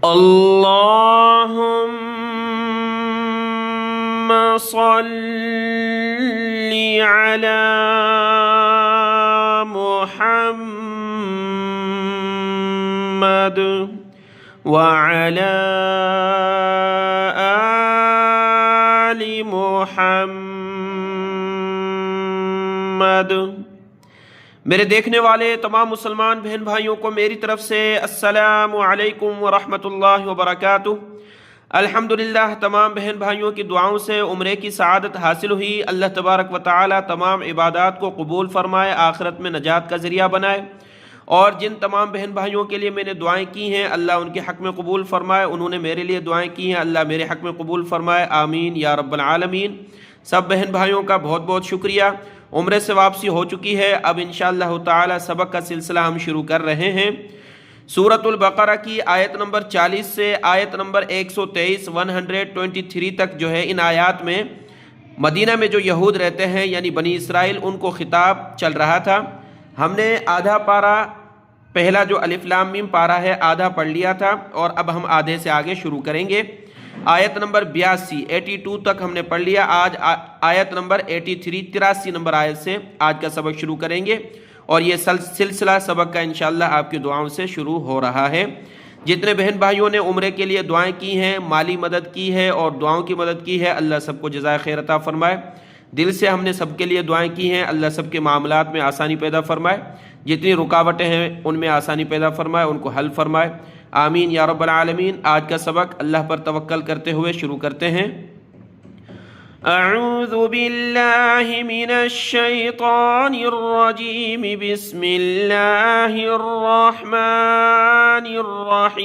اللهم صل على محمد وعلى آل محمد۔ میرے دیکھنے والے تمام مسلمان بہن بھائیوں کو میری طرف سے السلام علیکم ورحمۃ اللہ وبرکاتہ۔ الحمدللہ تمام بہن بھائیوں کی دعاؤں سے عمرے کی سعادت حاصل ہوئی۔ اللہ تبارک و تعالی تمام عبادات کو قبول فرمائے، آخرت میں نجات کا ذریعہ بنائے، اور جن تمام بہن بھائیوں کے لیے میں نے دعائیں کی ہیں اللہ ان کے حق میں قبول فرمائے، انہوں نے میرے لیے دعائیں کی ہیں اللہ میرے حق میں قبول فرمائے، آمین یا رب العالمین۔ سب بہن بھائیوں کا بہت بہت شکریہ۔ عمرے سے واپسی ہو چکی ہے، اب انشاءاللہ تعالی سبق کا سلسلہ ہم شروع کر رہے ہیں۔ سورۃ البقرہ کی آیت نمبر 40 سے آیت نمبر 123 تک جو ہے، ان آیات میں مدینہ میں جو یہود رہتے ہیں یعنی بنی اسرائیل، ان کو خطاب چل رہا تھا۔ ہم نے آدھا پارہ، پہلا جو الف لام میم پارہ ہے، آدھا پڑھ لیا تھا، اور اب ہم آدھے سے آگے شروع کریں گے۔ آیت نمبر 82 تک ہم نے پڑھ لیا۔ آج آیت نمبر 83 نمبر آیت سے آج کا سبق شروع کریں گے، اور یہ سلسلہ سبق کا انشاءاللہ آپ کی دعاؤں سے شروع ہو رہا ہے۔ جتنے بہن بھائیوں نے عمرے کے لیے دعائیں کی ہیں، مالی مدد کی ہے اور دعاؤں کی مدد کی ہے، اللہ سب کو جزائے خیر عطا فرمائے۔ دل سے ہم نے سب کے لیے دعائیں کی ہیں، اللہ سب کے معاملات میں آسانی پیدا فرمائے، جتنی رکاوٹیں ہیں ان میں آسانی پیدا فرمائے، ان کو حل فرمائے، آمین یا رب العالمین۔ آج کا سبق اللہ پر توکل کرتے ہوئے شروع کرتے ہیں۔ اعوذ باللہ من الشیطان الرجیم، بسم اللہ الرحمن الرحیم۔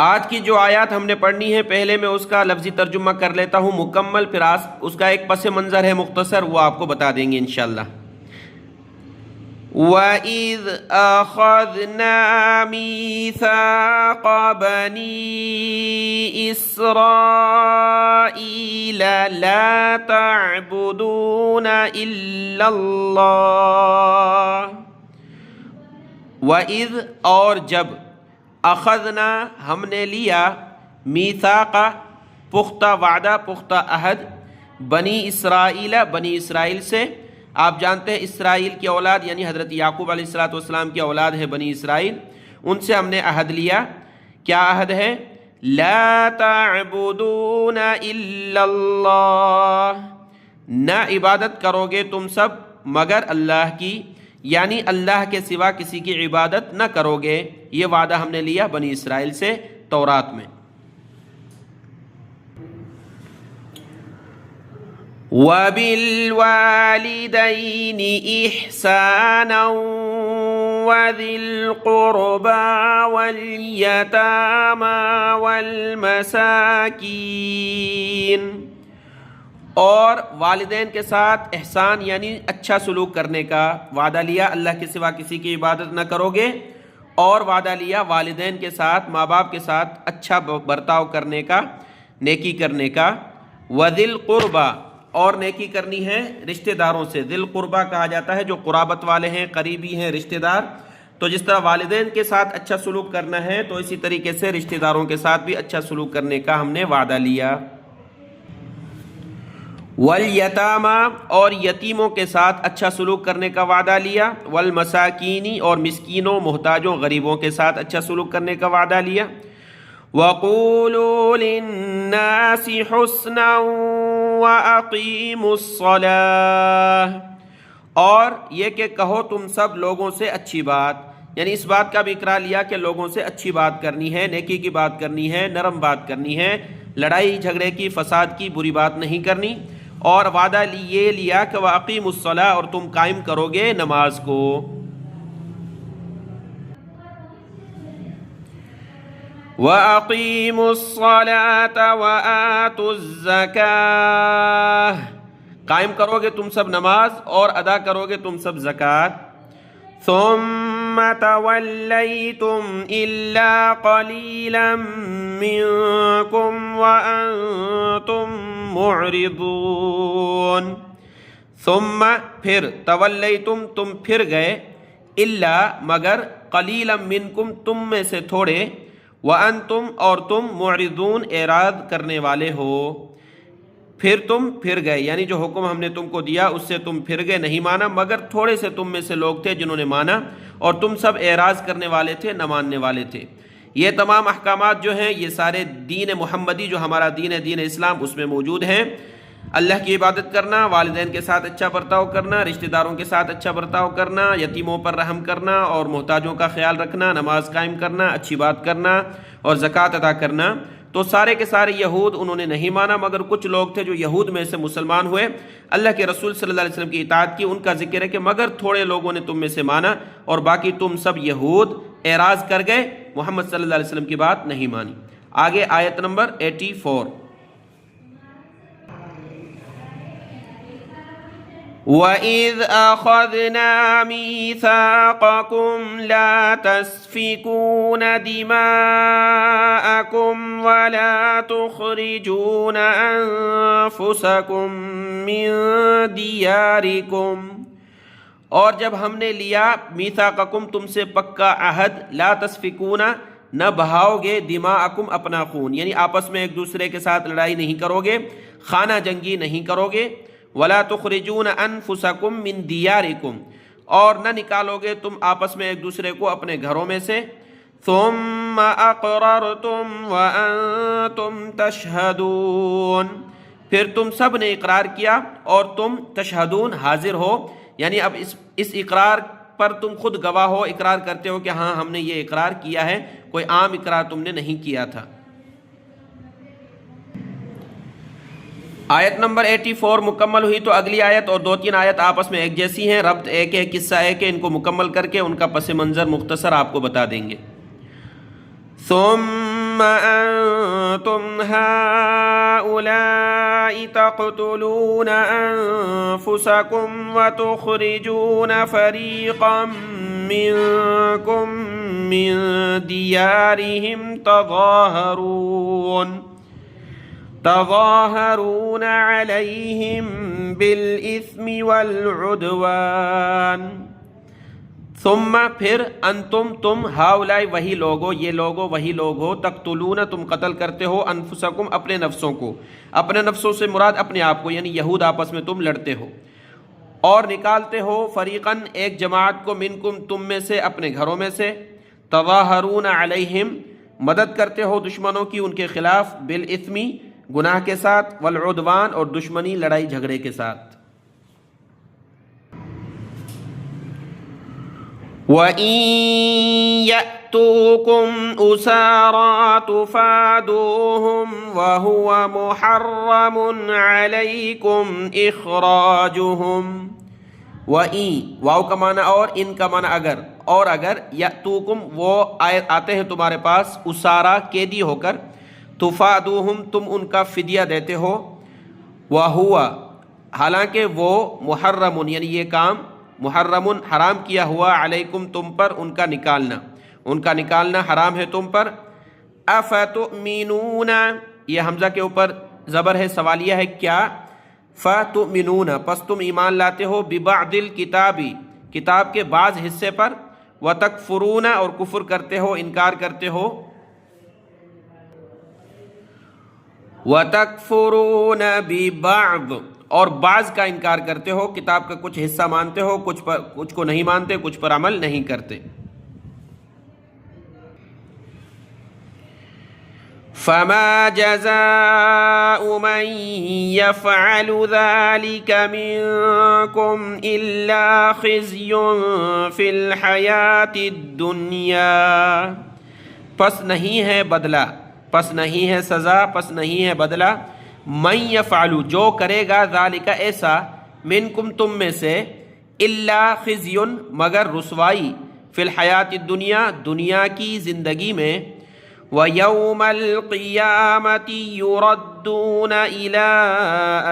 آج کی جو آیات ہم نے پڑھنی ہے، پہلے میں اس کا لفظی ترجمہ کر لیتا ہوں مکمل، پھر اس کا ایک پس منظر ہے مختصر، وہ آپ کو بتا دیں گے انشاءاللہ۔ وَإِذْ أَخَذْنَا مِيثَاقَ بَنِي إِسْرَائِيلَ لَا تَعْبُدُونَ إِلَّا اللَّهَ۔ وَإِذْ اور جب، اخذنا ہم نے لیا، میثاق پختہ وعدہ، پختہ عہد، بنی اسرائیل بنی اسرائیل سے۔ آپ جانتے ہیں اسرائیل کی اولاد یعنی حضرت یعقوب علیہ السلام کی اولاد ہے بنی اسرائیل، ان سے ہم نے عہد لیا۔ کیا عہد ہے؟ لا تعبدون الا اللہ، نہ عبادت کرو گے تم سب مگر اللہ کی، یعنی اللہ کے سوا کسی کی عبادت نہ کرو گے۔ یہ وعدہ ہم نے لیا بنی اسرائیل سے تورات میں۔ وَبِالْوَالِدَيْنِ إِحْسَانًا وَذِي الْقُرْبَى وَالْيَتَامَى وَالْمَسَاكِينِ، اور والدین کے ساتھ احسان یعنی اچھا سلوک کرنے کا وعدہ لیا، اللہ کے سوا کسی کی عبادت نہ کرو گے، اور وعدہ لیا والدین کے ساتھ، ماں باپ کے ساتھ اچھا برتاؤ کرنے کا، نیکی کرنے کا۔ وَذِي الْقُرْبَى، اور نیکی کرنی ہے رشتہ داروں سے۔ ذی القربہ کہا جاتا ہے جو قرابت والے ہیں، قریبی ہیں، رشتہ دار۔ تو جس طرح والدین کے ساتھ اچھا سلوک کرنا ہے، تو اسی طریقے سے رشتہ داروں کے ساتھ بھی اچھا سلوک کرنے کا ہم نے وعدہ لیا۔ والیتامى، اور یتیموں کے ساتھ اچھا سلوک کرنے کا وعدہ لیا۔ والمساکین، اور مسکینوں، محتاجوں، غریبوں کے ساتھ اچھا سلوک کرنے کا وعدہ لیا۔ وَقُولُوا لِلنَّاسِ حُسْنًا وَأَقِيمُوا الصَّلَاةَ، اور یہ کہ کہو تم سب لوگوں سے اچھی بات، یعنی اس بات کا بھی اقرار لیا کہ لوگوں سے اچھی بات کرنی ہے، نیکی کی بات کرنی ہے، نرم بات کرنی ہے، لڑائی جھگڑے کی، فساد کی، بری بات نہیں کرنی۔ اور وعدہ یہ لیا کہ وَأَقِيمُوا الصَّلَاةَ، اور تم قائم کرو گے نماز کو۔ وَأَقِيمُوا الصَّلَاةَ وَآتُوا الزَّكَاةَ، قائم کرو گے تم سب نماز اور ادا کرو گے تم سب زکوٰۃ۔ ثم توليتم إلا قليلا منكم وأنتم معرضون، ثم پھر تولیتم تم پھر گئے الا مگر قلیلا منکم تم میں سے تھوڑے وانتم اور تم معرضون اعراض کرنے والے ہو. پھر تم پھر گئے یعنی جو حکم ہم نے تم کو دیا اس سے تم پھر گئے، نہیں مانا، مگر تھوڑے سے تم میں سے لوگ تھے جنہوں نے مانا اور تم سب اعراض کرنے والے تھے، نہ ماننے والے تھے. یہ تمام احکامات جو ہیں یہ سارے دین محمدی جو ہمارا دین ہے، دین اسلام، اس میں موجود ہیں. اللہ کی عبادت کرنا، والدین کے ساتھ اچھا برتاؤ کرنا، رشتہ داروں کے ساتھ اچھا برتاؤ کرنا، یتیموں پر رحم کرنا اور محتاجوں کا خیال رکھنا، نماز قائم کرنا، اچھی بات کرنا اور زکوٰۃ ادا کرنا. تو سارے کے سارے یہود انہوں نے نہیں مانا، مگر کچھ لوگ تھے جو یہود میں سے مسلمان ہوئے، اللہ کے رسول صلی اللہ علیہ وسلم کی اطاعت کی. ان کا ذکر ہے کہ مگر تھوڑے لوگوں نے تم میں سے مانا اور باقی تم سب یہود اعراض کر گئے، محمد صلی اللہ علیہ وسلم کی بات نہیں مانی. آگے آیت نمبر 84. وَإِذْ أَخَذْنَا مِيثَاقَكُمْ لَا تَسْفِكُونَ دِمَاءَكُمْ وَلَا تُخْرِجُونَ أَنفُسَكُمْ مِنْ دِيَارِكُمْ، اور جب ہم نے لیا میثاقکم تم سے پکا عہد، لا تسفکون نہ بہاؤ گے، دماءکم اپنا خون، یعنی آپس میں ایک دوسرے کے ساتھ لڑائی نہیں کرو گے، خانہ جنگی نہیں کرو گے. ولا تخرجون انفسکم من دیارکم، اور نہ نکالو گے تم آپس میں ایک دوسرے کو اپنے گھروں میں سے. ثم اقررتم وانتم تشہدون، پھر تم سب نے اقرار کیا اور تم تشہدون حاضر ہو، یعنی اب اس اقرار پر تم خود گواہ ہو، اقرار کرتے ہو کہ ہاں ہم نے یہ اقرار کیا ہے، کوئی عام اقرار تم نے نہیں کیا تھا. آیت نمبر 84 مکمل ہوئی تو اگلی آیت اور 2-3 آیت آپس میں ایک جیسی ہیں، ربط ایک ہے، قصہ ایک ہے. ان کو مکمل کر کے ان کا پس منظر مختصر آپ کو بتا دیں گے. ثم انتم هؤلاء تقتلون انفسكم وتخرجون فريقا منكم من ديارهم تظاهرون عليهم بالإثم والعدوان. ثم پھر انتم تم ہاؤلاء وہی لوگو، یہ لوگو وہی لوگ ہو، تقتلون تم قتل کرتے ہو، انفسکم اپنے نفسوں کو، اپنے نفسوں سے مراد اپنے آپ کو، یعنی یہود آپس میں تم لڑتے ہو، اور نکالتے ہو فریقاً ایک جماعت کو، منکم تم میں سے، اپنے گھروں میں سے، تظاہرون علیہم مدد کرتے ہو دشمنوں کی ان کے خلاف، بالإثم گناہ کے ساتھ، والعدوان اور دشمنی لڑائی جھگڑے کے ساتھ. وَإِن يَأْتُوكُمْ أُسَارَىٰ تُفَادُوهُمْ وَهُوَ مُحَرَّمٌ عَلَيْكُمْ إِخْرَاجُهُمْ. وَإِن واو کا معنی اور، ان کا معنی اگر، اور اگر، یأتوکم وہ آتے ہیں تمہارے پاس، اسارا قیدی ہو کر، تفادوہم تم ان کا فدیہ دیتے ہو، وہوا حالانکہ وہ، محرم یعنی یہ کام، محرم حرام کیا ہوا، علیکم تم پر ان کا نکالنا حرام ہے تم پر. افتؤمنون یہ حمزہ کے اوپر زبر ہے، سوالیہ ہے کیا، فتؤمنون پس تم ایمان لاتے ہو، ببعض الکتاب کتاب کے بعض حصے پر، وتکفرون اور کفر کرتے ہو، انکار کرتے ہو، وَتَكْفُرُونَ بِبَعْضٍ اور بعض کا انکار کرتے ہو، کتاب کا کچھ حصہ مانتے ہو، کچھ کو نہیں مانتے، کچھ پر عمل نہیں کرتے. فَمَا جَزَاءُ مَن يَفْعَلُ ذَلِكَ مِنكُمْ إِلَّا خِزْيٌ فِي الْحَيَاةِ الدُّنْيَا، پس نہیں ہے بدلہ، پس نہیں ہے سزا، پس نہیں ہے بدلہ، من یفعل جو کرے گا، ذالک ایسا، منکم تم میں سے، الا خزی مگر رسوائی، فی الحیات الدنیا دنیا کی زندگی میں، ویوم القیامت یردون الی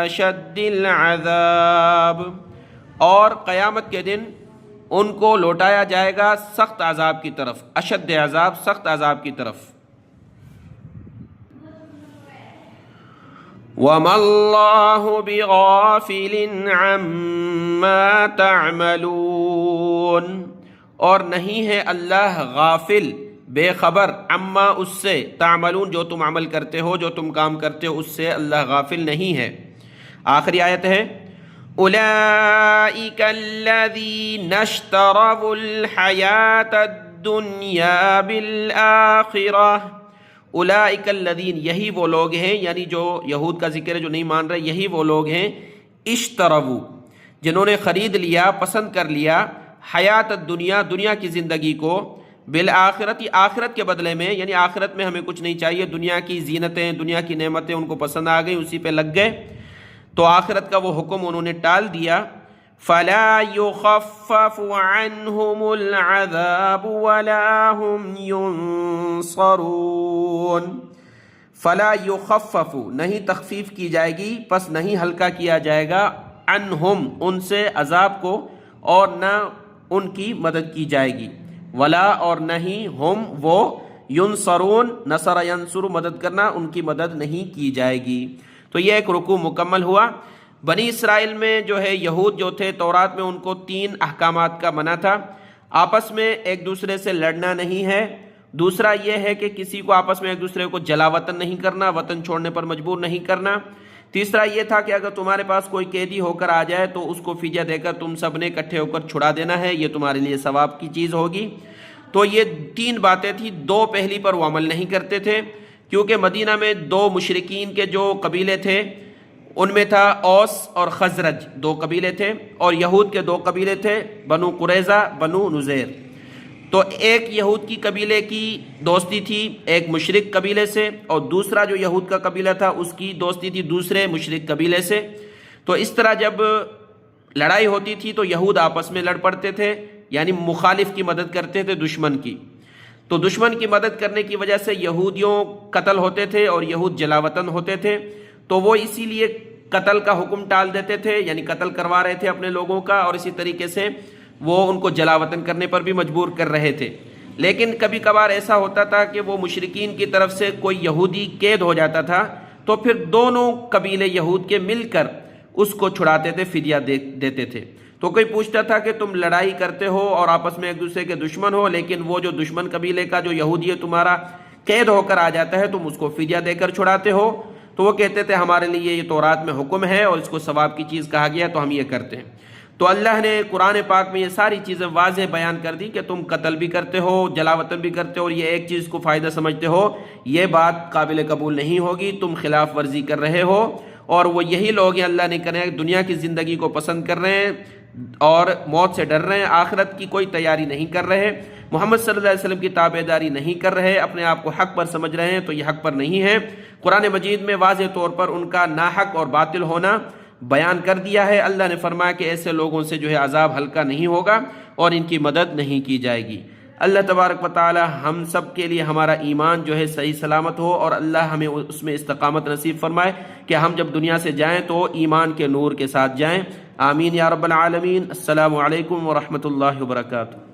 اشد العذاب اور قیامت کے دن ان کو لوٹایا جائے گا سخت عذاب کی طرف، اشد عذاب سخت عذاب کی طرف. وَمَا اللَّهُ بِغَافِلٍ عَمَّا تَعْمَلُونَ، اور نہیں ہے اللہ غافل، بے خبر، عما اس سے، تعملون جو تم عمل کرتے ہو، جو تم کام کرتے ہو، اس سے اللہ غافل نہیں ہے۔ آخری آیت ہے اولئک الذین اشتروا الحیاۃ الدنیا بالآخرہ، اولئک الذین، یہی وہ لوگ ہیں، یعنی جو یہود کا ذکر ہے جو نہیں مان رہے، یہی وہ لوگ ہیں اشتروا، جنہوں نے خرید لیا، پسند کر لیا، حیات الدنیا، دنیا کی زندگی کو، بالآخرت، آخرت کے بدلے میں، یعنی آخرت میں ہمیں کچھ نہیں چاہیے، دنیا کی زینتیں، دنیا کی نعمتیں ان کو پسند آ گئیں، اسی پہ لگ گئے، تو آخرت کا وہ حکم انہوں نے ٹال دیا۔ فَلَا يُخَفَّفُ عَنْهُمُ الْعَذَابُ وَلَا هُمْ يُنصَرُونَ، فَلَا يُخَفَّفُ، نہیں تخفیف کی جائے گی، پس نہیں ہلکا کیا جائے گا، عنہم، ان سے عذاب کو، اور نہ ان کی مدد کی جائے گی، ولا، اور نہیں، ہم وہ، ینصرون، نصر ینصر، مدد کرنا، ان کی مدد نہیں کی جائے گی۔ تو یہ ایک رکوع مکمل ہوا۔ بنی اسرائیل میں جو ہے یہود جو تھے، تورات میں ان کو 3 احکامات کا منع تھا۔ آپس میں ایک دوسرے سے لڑنا نہیں ہے، دوسرا یہ ہے کہ کسی کو آپس میں ایک دوسرے کو جلا وطن نہیں کرنا، وطن چھوڑنے پر مجبور نہیں کرنا، تیسرا یہ تھا کہ اگر تمہارے پاس کوئی قیدی ہو کر آ جائے تو اس کو فدیہ دے کر تم سب نے اکٹھے ہو کر چھڑا دینا ہے، یہ تمہارے لیے ثواب کی چیز ہوگی۔ تو یہ 3 باتیں تھیں، 2 پہلی پر وہ عمل نہیں کرتے تھے، کیونکہ مدینہ میں 2 مشرکین کے جو قبیلے تھے، ان میں تھا اوس اور خزرج، 2 قبیلے تھے، اور یہود کے 2 قبیلے تھے، بنو قریظہ، بنو نذیر۔ تو ایک یہود کی قبیلے کی دوستی تھی ایک مشرک قبیلے سے، اور دوسرا جو یہود کا قبیلہ تھا اس کی دوستی تھی دوسرے مشرک قبیلے سے۔ تو اس طرح جب لڑائی ہوتی تھی تو یہود آپس میں لڑ پڑتے تھے، یعنی مخالف کی مدد کرتے تھے دشمن کی، تو دشمن کی مدد کرنے کی وجہ سے یہودیوں قتل ہوتے تھے اور یہود جلا وطن ہوتے تھے، تو وہ اسی لیے قتل کا حکم ٹال دیتے تھے، یعنی قتل کروا رہے تھے اپنے لوگوں کا، اور اسی طریقے سے وہ ان کو جلا وطن کرنے پر بھی مجبور کر رہے تھے۔ لیکن کبھی کبھار ایسا ہوتا تھا کہ وہ مشرکین کی طرف سے کوئی یہودی قید ہو جاتا تھا، تو پھر دونوں قبیلے یہود کے مل کر اس کو چھڑاتے تھے، فدیہ دیتے تھے۔ تو کوئی پوچھتا تھا کہ تم لڑائی کرتے ہو اور آپس میں ایک دوسرے کے دشمن ہو، لیکن وہ جو دشمن قبیلے کا جو یہودی ہے تمہارا قید ہو کر آ جاتا ہے، تم اس کو فدیہ دے کر چھڑاتے ہو؟ تو وہ کہتے تھے ہمارے لیے یہ تورات میں حکم ہے اور اس کو ثواب کی چیز کہا گیا، تو ہم یہ کرتے ہیں۔ تو اللہ نے قرآن پاک میں یہ ساری چیزیں واضح بیان کر دی کہ تم قتل بھی کرتے ہو، جلا وطن بھی کرتے ہو، اور یہ ایک چیز کو فائدہ سمجھتے ہو، یہ بات قابل قبول نہیں ہوگی، تم خلاف ورزی کر رہے ہو۔ اور وہ یہی لوگ ہیں، اللہ نے کہا دنیا کی زندگی کو پسند کر رہے ہیں اور موت سے ڈر رہے ہیں، آخرت کی کوئی تیاری نہیں کر رہے، محمد صلی اللہ علیہ وسلم کی تابعداری نہیں کر رہے، اپنے آپ کو حق پر سمجھ رہے ہیں، تو یہ حق پر نہیں ہے۔ قرآن مجید میں واضح طور پر ان کا ناحق اور باطل ہونا بیان کر دیا ہے۔ اللہ نے فرمایا کہ ایسے لوگوں سے جو ہے عذاب ہلکا نہیں ہوگا اور ان کی مدد نہیں کی جائے گی۔ اللہ تبارک و تعالی ہم سب کے لیے ہمارا ایمان جو ہے صحیح سلامت ہو، اور اللہ ہمیں اس میں استقامت نصیب فرمائے کہ ہم جب دنیا سے جائیں تو ایمان کے نور کے ساتھ جائیں۔ آمین یا رب العالمین۔ السلام علیکم ورحمۃ اللہ وبرکاتہ۔